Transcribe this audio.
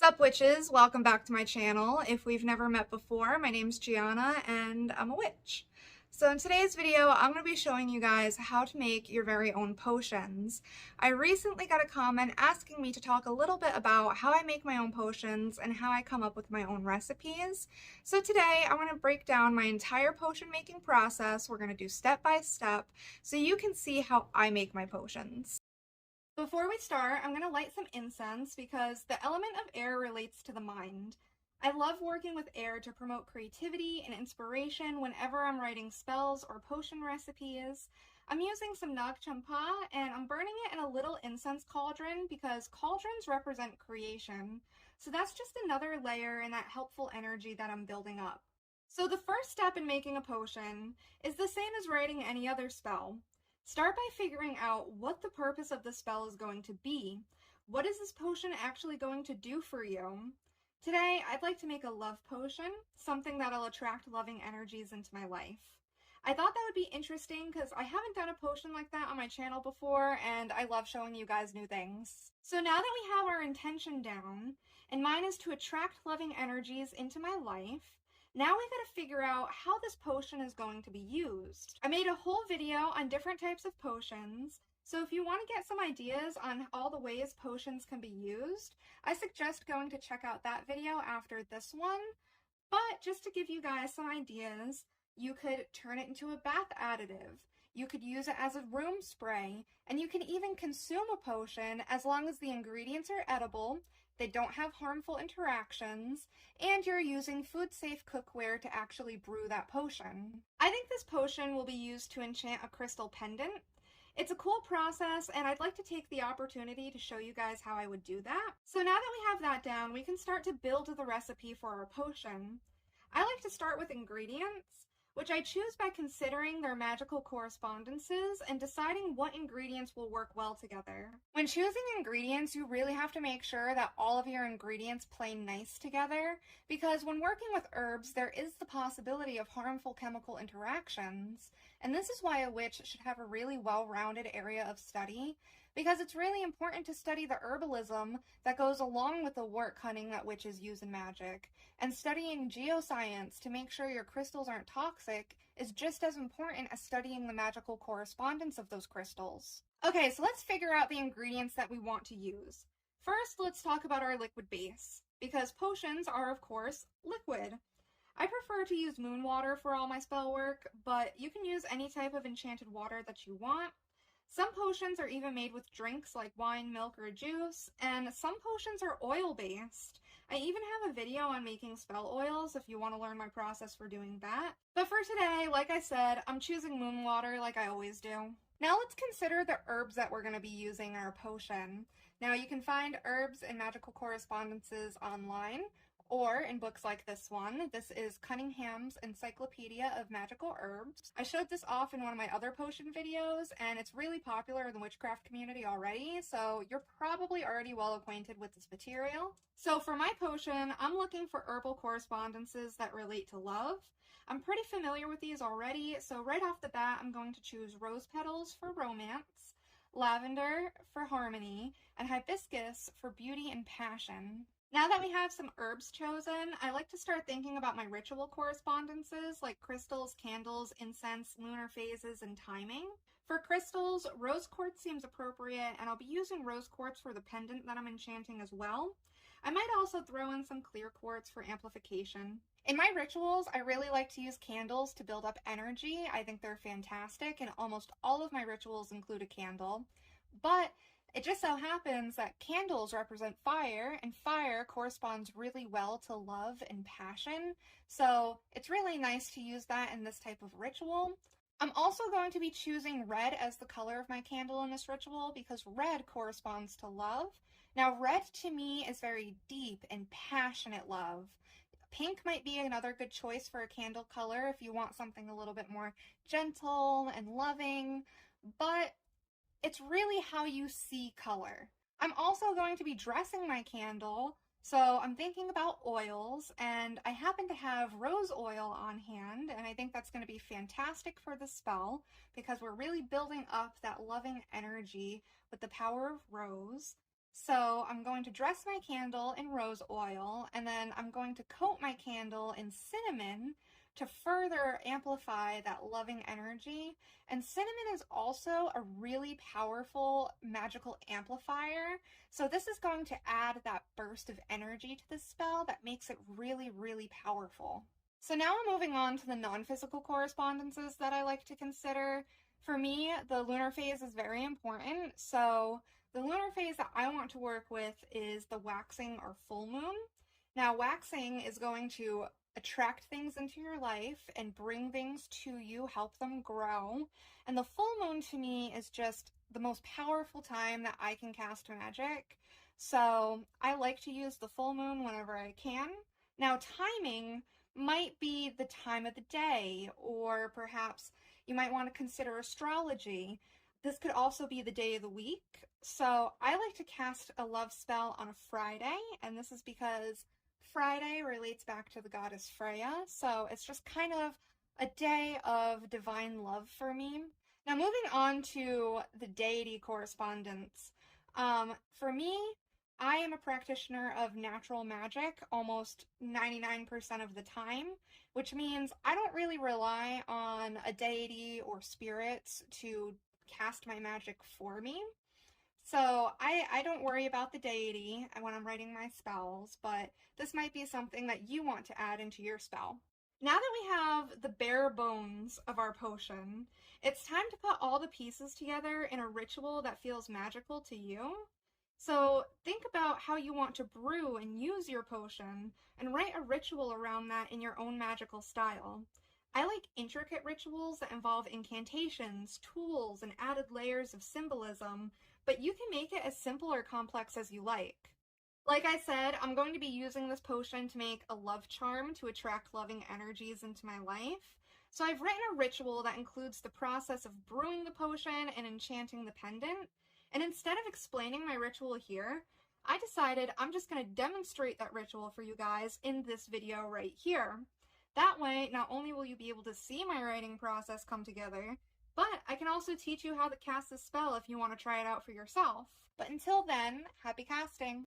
Sup witches, welcome back to my channel. If we've never met before, my name's Gianna and I'm a witch. So in today's video, I'm going to be showing you guys how to make your very own potions. I recently got a comment asking me to talk a little bit about how I make my own potions and how I come up with my own recipes. So today I'm going to break down my entire potion making process. We're going to do step by step so you can see how I make my potions. Before we start, I'm going to light some incense because the element of air relates to the mind. I love working with air to promote creativity and inspiration whenever I'm writing spells or potion recipes. I'm using some Nag Champa and I'm burning it in a little incense cauldron because cauldrons represent creation. So that's just another layer in that helpful energy that I'm building up. So the first step in making a potion is the same as writing any other spell. Start by figuring out what the purpose of the spell is going to be. What is this potion actually going to do for you? Today, I'd like to make a love potion, something that'll attract loving energies into my life. I thought that would be interesting because I haven't done a potion like that on my channel before, and I love showing you guys new things. So now that we have our intention down, and mine is to attract loving energies into my life, now we've got to figure out how this potion is going to be used. I made a whole video on different types of potions, so if you want to get some ideas on all the ways potions can be used, I suggest going to check out that video after this one. But just to give you guys some ideas, you could turn it into a bath additive. You could use it as a room spray, and you can even consume a potion as long as the ingredients are edible, they don't have harmful interactions, and you're using food-safe cookware to actually brew that potion. I think this potion will be used to enchant a crystal pendant. It's a cool process, and I'd like to take the opportunity to show you guys how I would do that. So now that we have that down, we can start to build the recipe for our potion. I like to start with ingredients, which I choose by considering their magical correspondences and deciding what ingredients will work well together. When choosing ingredients, you really have to make sure that all of your ingredients play nice together, because when working with herbs, there is the possibility of harmful chemical interactions, and this is why a witch should have a really well-rounded area of study, because it's really important to study the herbalism that goes along with the wort cunning that witches use in magic, and studying geoscience to make sure your crystals aren't toxic is just as important as studying the magical correspondence of those crystals. Okay, so let's figure out the ingredients that we want to use. First, let's talk about our liquid base, because potions are, of course, liquid. I prefer to use moon water for all my spell work, but you can use any type of enchanted water that you want. Some potions are even made with drinks like wine, milk, or juice, and some potions are oil-based. I even have a video on making spell oils if you want to learn my process for doing that. But for today, like I said, I'm choosing moon water like I always do. Now let's consider the herbs that we're going to be using in our potion. Now you can find herbs and magical correspondences online, or in books like this one. This is Cunningham's Encyclopedia of Magical Herbs. I showed this off in one of my other potion videos, and it's really popular in the witchcraft community already, so you're probably already well acquainted with this material. So for my potion, I'm looking for herbal correspondences that relate to love. I'm pretty familiar with these already, so right off the bat, I'm going to choose rose petals for romance, lavender for harmony, and hibiscus for beauty and passion. Now that we have some herbs chosen, I like to start thinking about my ritual correspondences like crystals, candles, incense, lunar phases, and timing. For crystals, rose quartz seems appropriate, and I'll be using rose quartz for the pendant that I'm enchanting as well. I might also throw in some clear quartz for amplification. In my rituals, I really like to use candles to build up energy. I think they're fantastic, and almost all of my rituals include a candle. But it just so happens that candles represent fire, and fire corresponds really well to love and passion, so it's really nice to use that in this type of ritual. I'm also going to be choosing red as the color of my candle in this ritual because red corresponds to love. Now, red to me is very deep and passionate love. Pink might be another good choice for a candle color if you want something a little bit more gentle and loving, but it's really how you see color. I'm also going to be dressing my candle, so I'm thinking about oils, and I happen to have rose oil on hand, and I think that's going to be fantastic for the spell because we're really building up that loving energy with the power of rose. So I'm going to dress my candle in rose oil, and then I'm going to coat my candle in cinnamon to further amplify that loving energy. And cinnamon is also a really powerful magical amplifier. So this is going to add that burst of energy to the spell that makes it really, really powerful. So now I'm moving on to the non-physical correspondences that I like to consider. For me, the lunar phase is very important. So the lunar phase that I want to work with is the waxing or full moon. Now, waxing is going to attract things into your life and bring things to you, help them grow. And the full moon to me is just the most powerful time that I can cast magic. So I like to use the full moon whenever I can. Now, timing might be the time of the day, or perhaps you might want to consider astrology. This could also be the day of the week. So I like to cast a love spell on a Friday, and this is because Friday relates back to the goddess Freya, so it's just kind of a day of divine love for me. Now moving on to the deity correspondence. For me, I am a practitioner of natural magic almost 99% of the time, which means I don't really rely on a deity or spirits to cast my magic for me. So I don't worry about the deity when I'm writing my spells, but this might be something that you want to add into your spell. Now that we have the bare bones of our potion, it's time to put all the pieces together in a ritual that feels magical to you. So think about how you want to brew and use your potion, and write a ritual around that in your own magical style. I like intricate rituals that involve incantations, tools, and added layers of symbolism, but you can make it as simple or complex as you like. Like I said, I'm going to be using this potion to make a love charm to attract loving energies into my life. So I've written a ritual that includes the process of brewing the potion and enchanting the pendant. And instead of explaining my ritual here, I decided I'm just going to demonstrate that ritual for you guys in this video right here. That way, not only will you be able to see my writing process come together, but I can also teach you how to cast this spell if you want to try it out for yourself. But until then, happy casting!